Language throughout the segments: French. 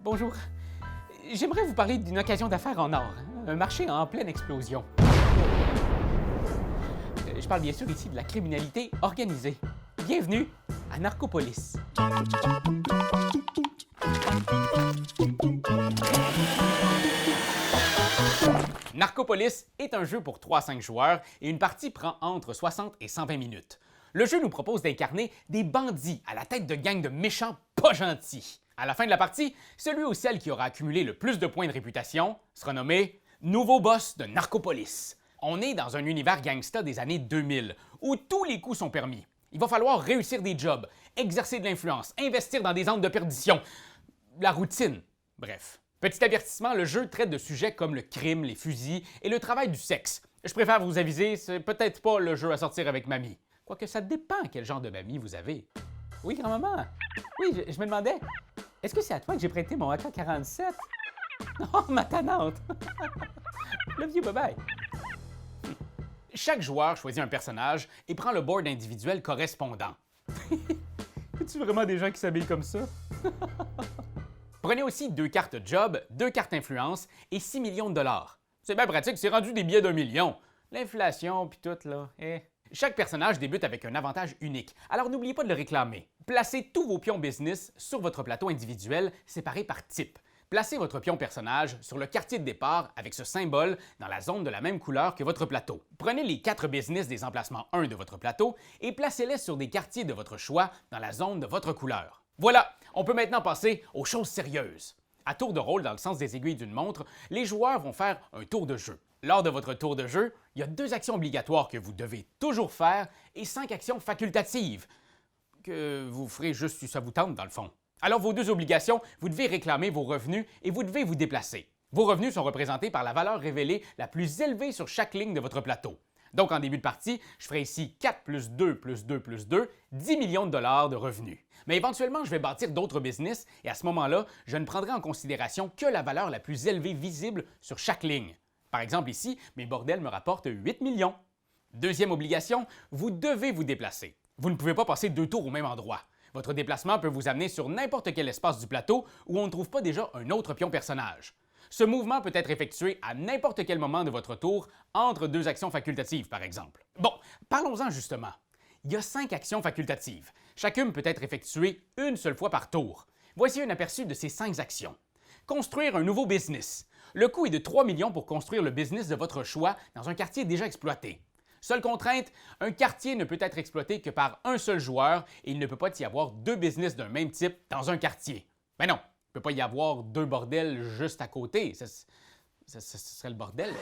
Bonjour. J'aimerais vous parler d'une occasion d'affaires en or, un marché en pleine explosion. Je parle bien sûr ici de la criminalité organisée. Bienvenue à Narcopolis. Narcopolis est un jeu pour 3 à 5 joueurs et une partie prend entre 60 et 120 minutes. Le jeu nous propose d'incarner des bandits à la tête de gangs de méchants pas gentils. À la fin de la partie, celui ou celle qui aura accumulé le plus de points de réputation sera nommé nouveau boss de Narcopolis. On est dans un univers gangsta des années 2000 où tous les coups sont permis. Il va falloir réussir des jobs, exercer de l'influence, investir dans des angles de perdition. La routine. Bref. Petit avertissement, le jeu traite de sujets comme le crime, les fusils et le travail du sexe. Je préfère vous aviser, c'est peut-être pas le jeu à sortir avec mamie. Quoique ça dépend quel genre de mamie vous avez. Oui, grand-maman. Oui, je me demandais, est-ce que c'est à toi que j'ai prêté mon AK-47? Oh, ma tanante! Le vieux bye-bye. Chaque joueur choisit un personnage et prend le board individuel correspondant. Es-tu vraiment des gens qui s'habillent comme ça? Prenez aussi 2 cartes job, 2 cartes influence et 6 millions de dollars. C'est bien pratique, c'est rendu des billets d'1 million. L'inflation pis tout, là, Chaque personnage débute avec un avantage unique, alors n'oubliez pas de le réclamer. Placez tous vos pions business sur votre plateau individuel séparé par type. Placez votre pion personnage sur le quartier de départ avec ce symbole dans la zone de la même couleur que votre plateau. Prenez les 4 business des emplacements 1 de votre plateau et placez-les sur des quartiers de votre choix dans la zone de votre couleur. Voilà, on peut maintenant passer aux choses sérieuses. À tour de rôle dans le sens des aiguilles d'une montre, les joueurs vont faire un tour de jeu. Lors de votre tour de jeu, il y a 2 actions obligatoires que vous devez toujours faire et 5 actions facultatives que vous ferez juste si ça vous tente dans le fond. Alors vos 2 obligations, vous devez réclamer vos revenus et vous devez vous déplacer. Vos revenus sont représentés par la valeur révélée la plus élevée sur chaque ligne de votre plateau. Donc en début de partie, je ferai ici 4 plus 2 plus 2 plus 2, 10 millions de dollars de revenus. Mais éventuellement, je vais bâtir d'autres business et à ce moment-là, je ne prendrai en considération que la valeur la plus élevée visible sur chaque ligne. Par exemple ici, mes bordels me rapportent 8 millions. Deuxième obligation, vous devez vous déplacer. Vous ne pouvez pas passer 2 tours au même endroit. Votre déplacement peut vous amener sur n'importe quel espace du plateau où on ne trouve pas déjà un autre pion personnage. Ce mouvement peut être effectué à n'importe quel moment de votre tour, entre 2 actions facultatives par exemple. Bon, parlons-en justement. Il y a 5 actions facultatives. Chacune peut être effectuée une seule fois par tour. Voici un aperçu de ces 5 actions. Construire un nouveau business. Le coût est de 3 millions pour construire le business de votre choix dans un quartier déjà exploité. Seule contrainte, un quartier ne peut être exploité que par un seul joueur et il ne peut pas y avoir 2 business d'un même type dans un quartier. Ben non, il ne peut pas y avoir 2 bordels juste à côté. Ce serait le bordel.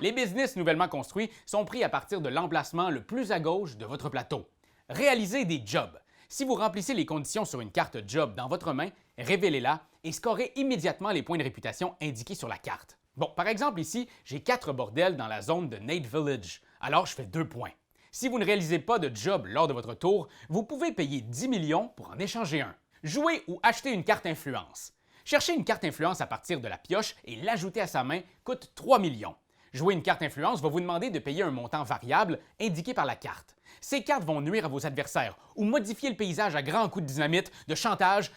Les business nouvellement construits sont pris à partir de l'emplacement le plus à gauche de votre plateau. Réalisez des jobs. Si vous remplissez les conditions sur une carte job dans votre main, révélez-la et scorez immédiatement les points de réputation indiqués sur la carte. Bon, par exemple ici, j'ai 4 bordels dans la zone de Nate Village, alors je fais 2 points. Si vous ne réalisez pas de job lors de votre tour, vous pouvez payer 10 millions pour en échanger un. Jouer ou acheter une carte influence. Chercher une carte influence à partir de la pioche et l'ajouter à sa main coûte 3 millions. Jouer une carte influence va vous demander de payer un montant variable indiqué par la carte. Ces cartes vont nuire à vos adversaires ou modifier le paysage à grands coups de dynamite, de chantage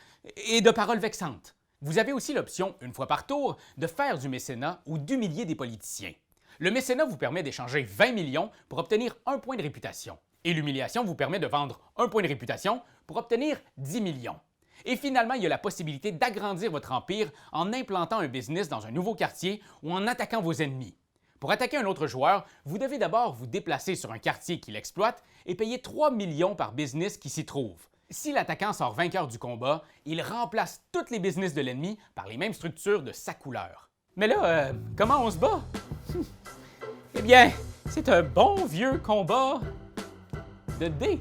et de paroles vexantes. Vous avez aussi l'option, une fois par tour, de faire du mécénat ou d'humilier des politiciens. Le mécénat vous permet d'échanger 20 millions pour obtenir 1 point de réputation. Et l'humiliation vous permet de vendre 1 point de réputation pour obtenir 10 millions. Et finalement, il y a la possibilité d'agrandir votre empire en implantant un business dans un nouveau quartier ou en attaquant vos ennemis. Pour attaquer un autre joueur, vous devez d'abord vous déplacer sur un quartier qui l'exploite et payer 3 millions par business qui s'y trouve. Si l'attaquant sort vainqueur du combat, il remplace toutes les business de l'ennemi par les mêmes structures de sa couleur. Mais là, comment on se bat? Eh bien, c'est un bon vieux combat de dés.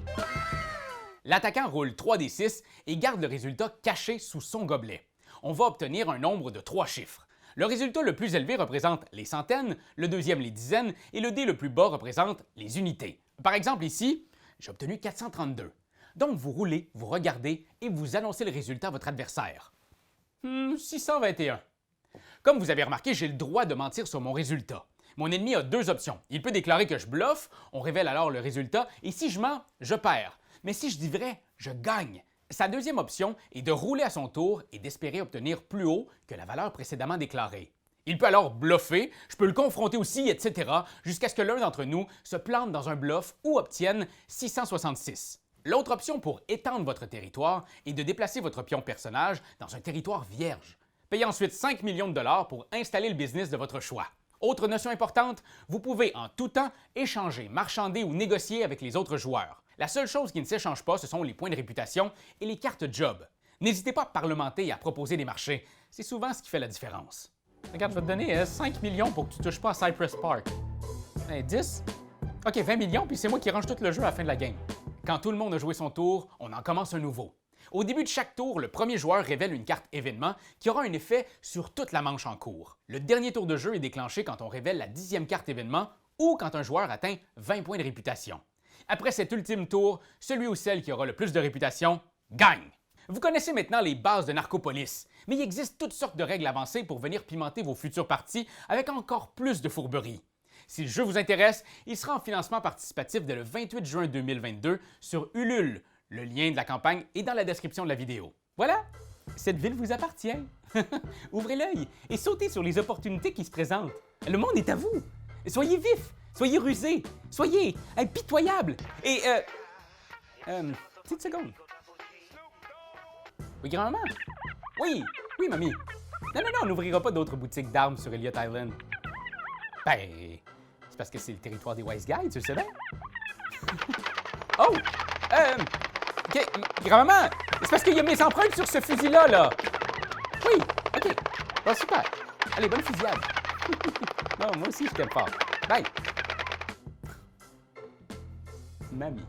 L'attaquant roule 3d6 et garde le résultat caché sous son gobelet. On va obtenir un nombre de 3 chiffres. Le résultat le plus élevé représente les centaines, le deuxième les dizaines et le dé le plus bas représente les unités. Par exemple ici, j'ai obtenu 432. Donc vous roulez, vous regardez et vous annoncez le résultat à votre adversaire. 621. Comme vous avez remarqué, j'ai le droit de mentir sur mon résultat. Mon ennemi a 2 options. Il peut déclarer que je bluffe, on révèle alors le résultat, et si je mens, je perds. Mais si je dis vrai, je gagne. Sa deuxième option est de rouler à son tour et d'espérer obtenir plus haut que la valeur précédemment déclarée. Il peut alors bluffer, je peux le confronter aussi, etc., jusqu'à ce que l'un d'entre nous se plante dans un bluff ou obtienne 666. L'autre option pour étendre votre territoire est de déplacer votre pion personnage dans un territoire vierge. Payez ensuite 5 millions de dollars pour installer le business de votre choix. Autre notion importante, vous pouvez en tout temps échanger, marchander ou négocier avec les autres joueurs. La seule chose qui ne s'échange pas, ce sont les points de réputation et les cartes job. N'hésitez pas à parlementer et à proposer des marchés. C'est souvent ce qui fait la différence. Regarde, je vais te donner 5 millions pour que tu ne touches pas à Cypress Park. 10? OK, 20 millions, puis c'est moi qui range tout le jeu à la fin de la game. Quand tout le monde a joué son tour, on en commence un nouveau. Au début de chaque tour, le premier joueur révèle une carte événement qui aura un effet sur toute la manche en cours. Le dernier tour de jeu est déclenché quand on révèle la 10e carte événement ou quand un joueur atteint 20 points de réputation. Après cet ultime tour, celui ou celle qui aura le plus de réputation gagne. Vous connaissez maintenant les bases de Narcopolis, mais il existe toutes sortes de règles avancées pour venir pimenter vos futures parties avec encore plus de fourberies. Si le jeu vous intéresse, il sera en financement participatif dès le 28 juin 2022 sur Ulule. Le lien de la campagne est dans la description de la vidéo. Voilà, cette ville vous appartient. Ouvrez l'œil et sautez sur les opportunités qui se présentent. Le monde est à vous. Soyez vifs, soyez rusés, soyez impitoyables. Et, petite seconde. Oui, grand-maman? Oui, mamie. Non, on n'ouvrira pas d'autres boutiques d'armes sur Elliott Island. Ben, c'est parce que c'est le territoire des Wise Guys, tu le sais bien? Oh! OK, grand-maman, c'est parce qu'il y a mes empreintes sur ce fusil-là, là. Oui, OK. Bon, super. Allez, bonne fusillade. Non, moi aussi, je t'aime fort. Bye. Mamie.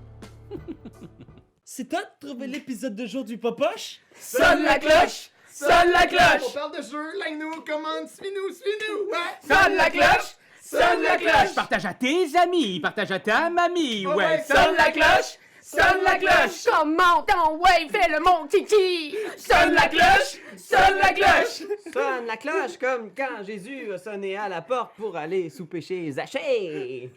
C'est toi de trouver l'épisode de jour du Popoche? Sonne la cloche! Sonne la cloche! On parle de jeu, like-nous, commande, suis-nous, ouais! Sonne la cloche! Sonne la cloche! Partage à tes amis, partage à ta mamie, ouais. Sonne la cloche! Sonne la cloche! Comment ton ouais, fais le mon titi! Sonne la cloche! Sonne la cloche! Sonne la cloche comme quand Jésus a sonné à la porte pour aller souper chez Zachée.